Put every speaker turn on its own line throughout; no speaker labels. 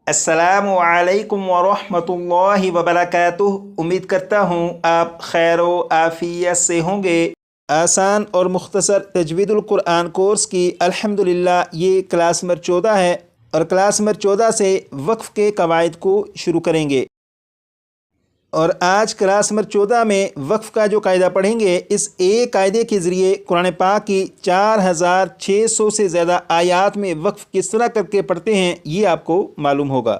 السلام علیکم ورحمۃ اللہ وبرکاتہ۔ امید کرتا ہوں آپ خیر و عافیت سے ہوں گے۔ آسان اور مختصر تجوید القرآن کورس کی الحمدللہ یہ کلاس نمبر 14 ہے، اور کلاس نمبر 14 سے وقف کے قواعد کو شروع کریں گے۔ اور آج کلاس نمبر 14 میں وقف کا جو قاعدہ پڑھیں گے، اس ایک قاعدے کے ذریعے قرآن پاک کی 4600 سے زیادہ آیات میں وقف کس طرح کر کے پڑھتے ہیں یہ آپ کو معلوم ہوگا۔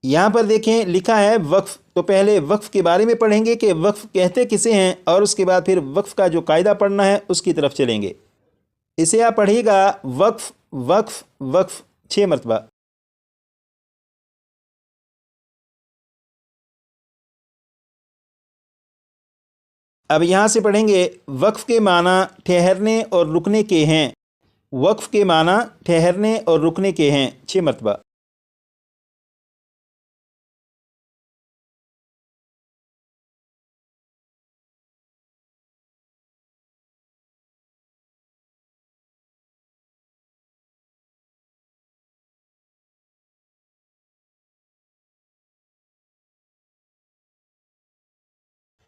یہاں پر دیکھیں لکھا ہے وقف، تو پہلے وقف کے بارے میں پڑھیں گے کہ وقف کہتے کسے ہیں، اور اس کے بعد پھر وقف کا جو قاعدہ پڑھنا ہے اس کی طرف چلیں گے۔ اسے آپ پڑھیے گا وقف وقف وقف 6 مرتبہ۔ اب یہاں سے پڑھیں گے وقف کے معنی ٹھہرنے اور رکنے کے ہیں۔ وقف کے معنی ٹھہرنے اور رکنے کے ہیں 6 مرتبہ۔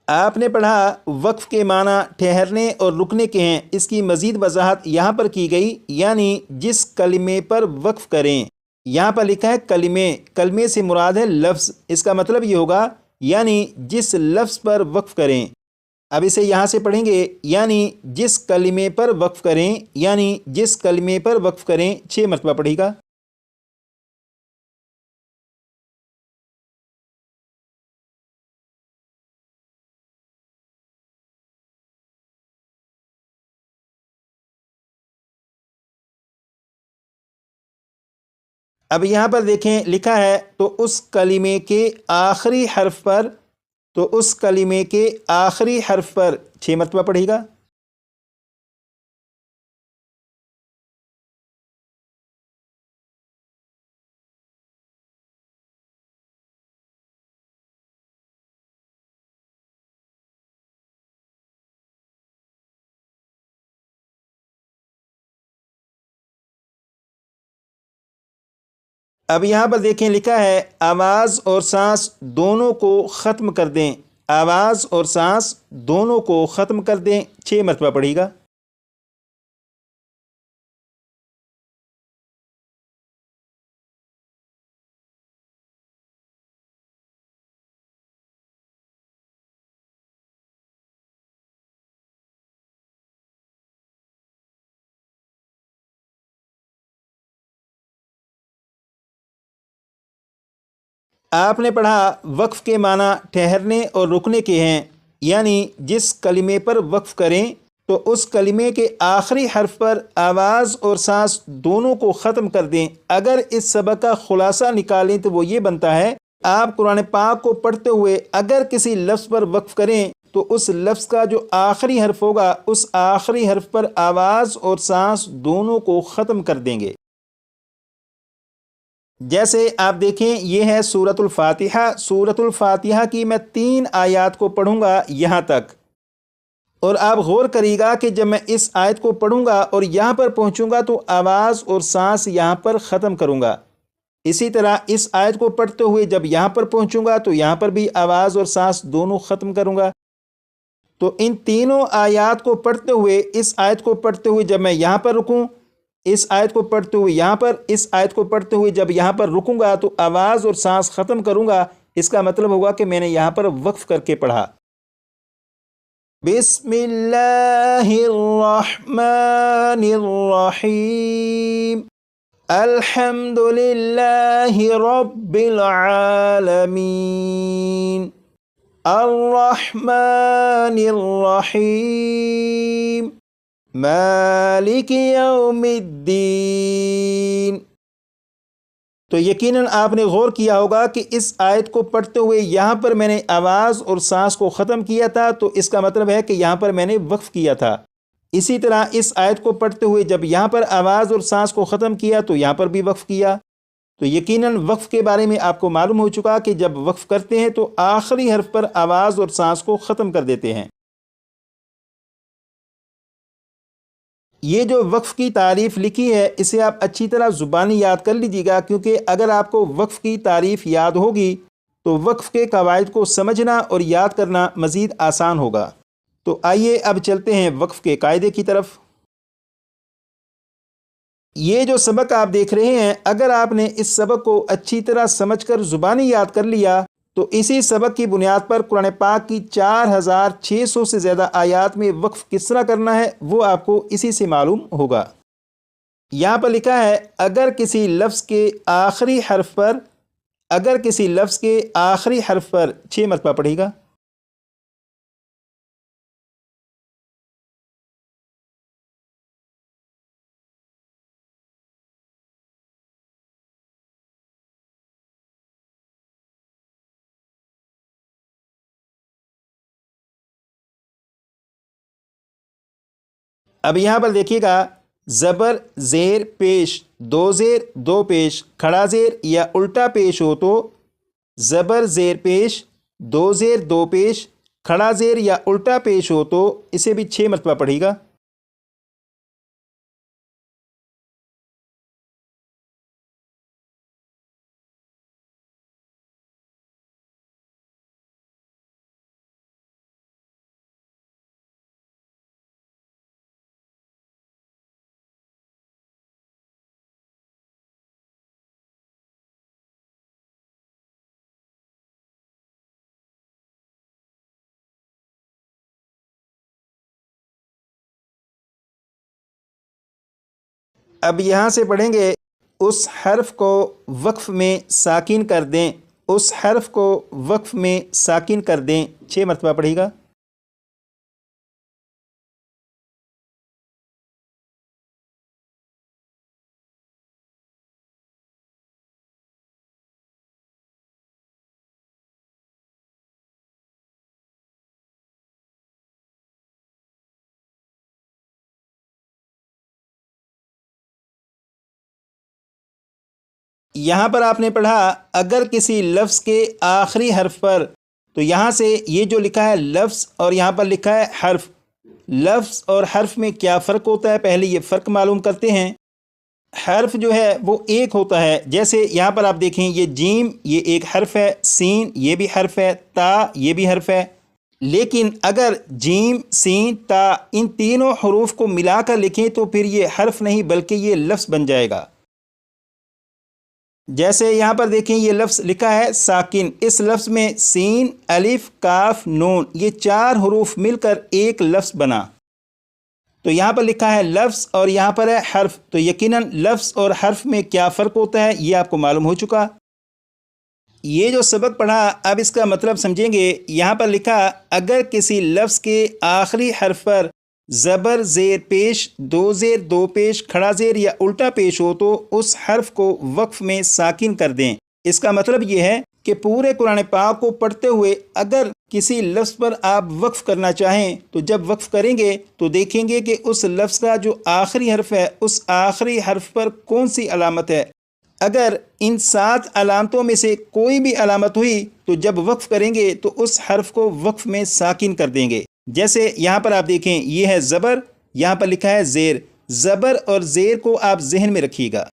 آپ نے پڑھا وقف کے معنی ٹھہرنے اور رکنے کے ہیں، اس کی مزید وضاحت یہاں پر کی گئی، یعنی جس کلمے پر وقف کریں۔ یہاں پر لکھا ہے کلمے، کلمے سے مراد ہے لفظ، اس کا مطلب یہ ہوگا یعنی جس لفظ پر وقف کریں۔ اب اسے یہاں سے پڑھیں گے، یعنی جس کلمے پر وقف کریں، یعنی جس کلمے پر وقف کریں 6 مرتبہ پڑھے گا۔ اب یہاں پر دیکھیں لکھا ہے تو اس کلمے کے آخری حرف پر، تو اس کلمے کے آخری حرف پر 6 مرتبہ پڑھے گا۔ اب یہاں پر دیکھیں لکھا ہے آواز اور سانس دونوں کو ختم کر دیں۔ آواز اور سانس دونوں کو ختم کر دیں 6 مرتبہ پڑھے گا۔ آپ نے پڑھا وقف کے معنی ٹھہرنے اور رکنے کے ہیں، یعنی جس کلمے پر وقف کریں تو اس کلمے کے آخری حرف پر آواز اور سانس دونوں کو ختم کر دیں۔ اگر اس سبق کا خلاصہ نکالیں تو وہ یہ بنتا ہے، آپ قرآن پاک کو پڑھتے ہوئے اگر کسی لفظ پر وقف کریں تو اس لفظ کا جو آخری حرف ہوگا اس آخری حرف پر آواز اور سانس دونوں کو ختم کر دیں گے۔ جیسے آپ دیکھیں یہ ہے سورۃ الفاتحہ۔ سورۃ الفاتحہ کی میں 3 آیات کو پڑھوں گا یہاں تک، اور آپ غور کریے گا کہ جب میں اس آیت کو پڑھوں گا اور یہاں پر پہنچوں گا تو آواز اور سانس یہاں پر ختم کروں گا۔ اسی طرح اس آیت کو پڑھتے ہوئے جب یہاں پر پہنچوں گا تو یہاں پر بھی آواز اور سانس دونوں ختم کروں گا۔ تو ان تینوں آیات کو پڑھتے ہوئے، اس آیت کو پڑھتے ہوئے جب میں یہاں پر رکوں، اس آیت کو پڑھتے ہوئے یہاں پر، اس آیت کو پڑھتے ہوئے جب یہاں پر رکوں گا تو آواز اور سانس ختم کروں گا، اس کا مطلب ہوگا کہ میں نے یہاں پر وقف کر کے پڑھا۔ بسم اللہ الرحمن الرحیم، الحمد للہ رب العالمین، الرحمن الرحیم، مالک یوم الدین۔ تو یقیناً آپ نے غور کیا ہوگا کہ اس آیت کو پڑھتے ہوئے یہاں پر میں نے آواز اور سانس کو ختم کیا تھا، تو اس کا مطلب ہے کہ یہاں پر میں نے وقف کیا تھا۔ اسی طرح اس آیت کو پڑھتے ہوئے جب یہاں پر آواز اور سانس کو ختم کیا تو یہاں پر بھی وقف کیا۔ تو یقیناً وقف کے بارے میں آپ کو معلوم ہو چکا کہ جب وقف کرتے ہیں تو آخری حرف پر آواز اور سانس کو ختم کر دیتے ہیں۔ یہ جو وقف کی تعریف لکھی ہے اسے آپ اچھی طرح زبانی یاد کر لیجیے گا، کیونکہ اگر آپ کو وقف کی تعریف یاد ہوگی تو وقف کے قواعد کو سمجھنا اور یاد کرنا مزید آسان ہوگا۔ تو آئیے اب چلتے ہیں وقف کے قاعدے کی طرف۔ یہ جو سبق آپ دیکھ رہے ہیں، اگر آپ نے اس سبق کو اچھی طرح سمجھ کر زبانی یاد کر لیا تو اسی سبق کی بنیاد پر قرآن پاک کی 4600 سے زیادہ آیات میں وقف کس طرح کرنا ہے وہ آپ کو اسی سے معلوم ہوگا۔ یہاں پر لکھا ہے اگر کسی لفظ کے آخری حرف پر 6 مرتبہ پڑھے گا۔ اب یہاں پر دیکھیے گا، زبر زیر پیش، 2 زیر 2 پیش، کھڑا زیر یا الٹا پیش ہو تو زبر زیر پیش، 2 زیر 2 پیش، کھڑا زیر یا الٹا پیش ہو تو اسے بھی 6 مرتبہ پڑھے گا۔ اب یہاں سے پڑھیں گے اس حرف کو وقف میں ساکن کر دیں، اس حرف کو وقف میں ساکن کر دیں، 6 مرتبہ پڑھے گا۔ یہاں پر آپ نے پڑھا اگر کسی لفظ کے آخری حرف پر، تو یہاں سے یہ جو لکھا ہے لفظ اور یہاں پر لکھا ہے حرف، لفظ اور حرف میں کیا فرق ہوتا ہے پہلے یہ فرق معلوم کرتے ہیں۔ حرف جو ہے وہ ایک ہوتا ہے، جیسے یہاں پر آپ دیکھیں یہ جیم یہ ایک حرف ہے، سین یہ بھی حرف ہے، تا یہ بھی حرف ہے، لیکن اگر جیم سین تا ان تینوں حروف کو ملا کر لکھیں تو پھر یہ حرف نہیں بلکہ یہ لفظ بن جائے گا۔ جیسے یہاں پر دیکھیں یہ لفظ لکھا ہے ساکن، اس لفظ میں سین الف کاف نون یہ 4 حروف مل کر ایک لفظ بنا، تو یہاں پر لکھا ہے لفظ اور یہاں پر ہے حرف، تو یقیناً لفظ اور حرف میں کیا فرق ہوتا ہے یہ آپ کو معلوم ہو چکا۔ یہ جو سبق پڑھا اب اس کا مطلب سمجھیں گے۔ یہاں پر لکھا اگر کسی لفظ کے آخری حرف پر زبر زیر پیش، 2 زیر 2 پیش، کھڑا زیر یا الٹا پیش ہو تو اس حرف کو وقف میں ساکن کر دیں۔ اس کا مطلب یہ ہے کہ پورے قرآن پاک کو پڑھتے ہوئے اگر کسی لفظ پر آپ وقف کرنا چاہیں تو جب وقف کریں گے تو دیکھیں گے کہ اس لفظ کا جو آخری حرف ہے اس آخری حرف پر کون سی علامت ہے۔ اگر ان 7 علامتوں میں سے کوئی بھی علامت ہوئی تو جب وقف کریں گے تو اس حرف کو وقف میں ساکن کر دیں گے۔ جیسے یہاں پر آپ دیکھیں یہ ہے زبر، یہاں پر لکھا ہے زیر، زبر اور زیر کو آپ ذہن میں رکھیے گا۔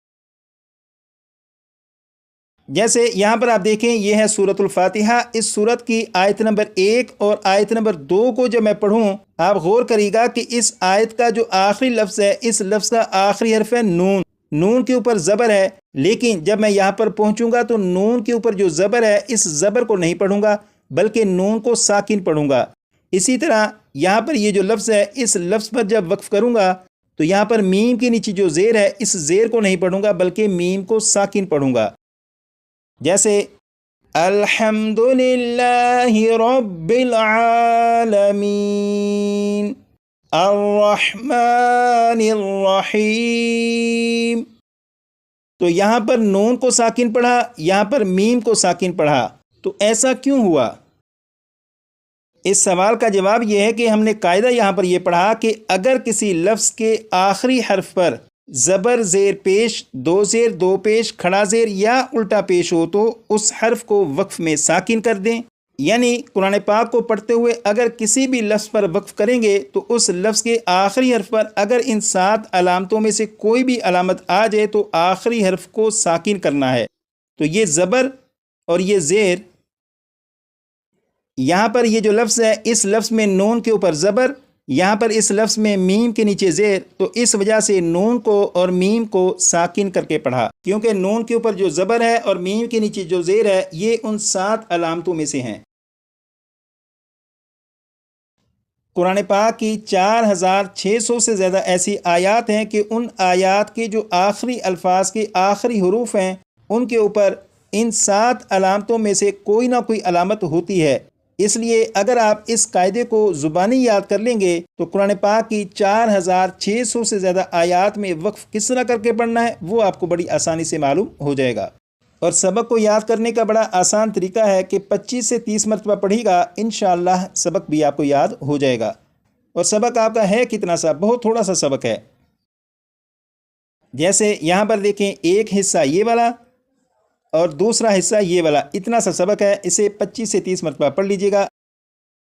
جیسے یہاں پر آپ دیکھیں یہ ہے سورۃ الفاتحہ، اس سورت کی آیت نمبر 1 اور آیت نمبر 2 کو جب میں پڑھوں آپ غور کریے گا کہ اس آیت کا جو آخری لفظ ہے اس لفظ کا آخری حرف ہے نون، نون کے اوپر زبر ہے، لیکن جب میں یہاں پر پہنچوں گا تو نون کے اوپر جو زبر ہے اس زبر کو نہیں پڑھوں گا بلکہ نون کو ساکن پڑھوں گا۔ اسی طرح یہاں پر یہ جو لفظ ہے اس لفظ پر جب وقف کروں گا تو یہاں پر میم کے نیچے جو زیر ہے اس زیر کو نہیں پڑھوں گا بلکہ میم کو ساکن پڑھوں گا۔ جیسے الحمدللہ رب العالمین الرحمن الرحیم، تو یہاں پر نون کو ساکن پڑھا، یہاں پر میم کو ساکن پڑھا، تو ایسا کیوں ہوا؟ اس سوال کا جواب یہ ہے کہ ہم نے قاعدہ یہاں پر یہ پڑھا کہ اگر کسی لفظ کے آخری حرف پر زبر زیر پیش، 2 زیر 2 پیش، کھڑا زیر یا الٹا پیش ہو تو اس حرف کو وقف میں ساکن کر دیں۔ یعنی قرآن پاک کو پڑھتے ہوئے اگر کسی بھی لفظ پر وقف کریں گے تو اس لفظ کے آخری حرف پر اگر ان 7 علامتوں میں سے کوئی بھی علامت آ جائے تو آخری حرف کو ساکن کرنا ہے۔ تو یہ زبر اور یہ زیر، یہاں پر یہ جو لفظ ہے اس لفظ میں نون کے اوپر زبر، یہاں پر اس لفظ میں میم کے نیچے زیر، تو اس وجہ سے نون کو اور میم کو ساکن کر کے پڑھا، کیونکہ نون کے اوپر جو زبر ہے اور میم کے نیچے جو زیر ہے یہ ان 7 علامتوں میں سے ہیں۔ قرآن پاک کی 4600 سے زیادہ ایسی آیات ہیں کہ ان آیات کے جو آخری الفاظ کے آخری حروف ہیں ان کے اوپر ان 7 علامتوں میں سے کوئی نہ کوئی علامت ہوتی ہے۔ اس لیے اگر آپ اس قاعدے کو زبانی یاد کر لیں گے تو قرآن پاک کی 4600 سے زیادہ آیات میں وقف کس طرح کر کے پڑھنا ہے وہ آپ کو بڑی آسانی سے معلوم ہو جائے گا۔ اور سبق کو یاد کرنے کا بڑا آسان طریقہ ہے کہ 25 سے 30 مرتبہ پڑھے گا، انشاءاللہ سبق بھی آپ کو یاد ہو جائے گا۔ اور سبق آپ کا ہے کتنا سا؟ بہت تھوڑا سا سبق ہے۔ جیسے یہاں پر دیکھیں، ایک حصہ یہ والا اور دوسرا حصہ یہ والا، اتنا سا سبق ہے، اسے 25 سے 30 مرتبہ پڑھ لیجئے گا۔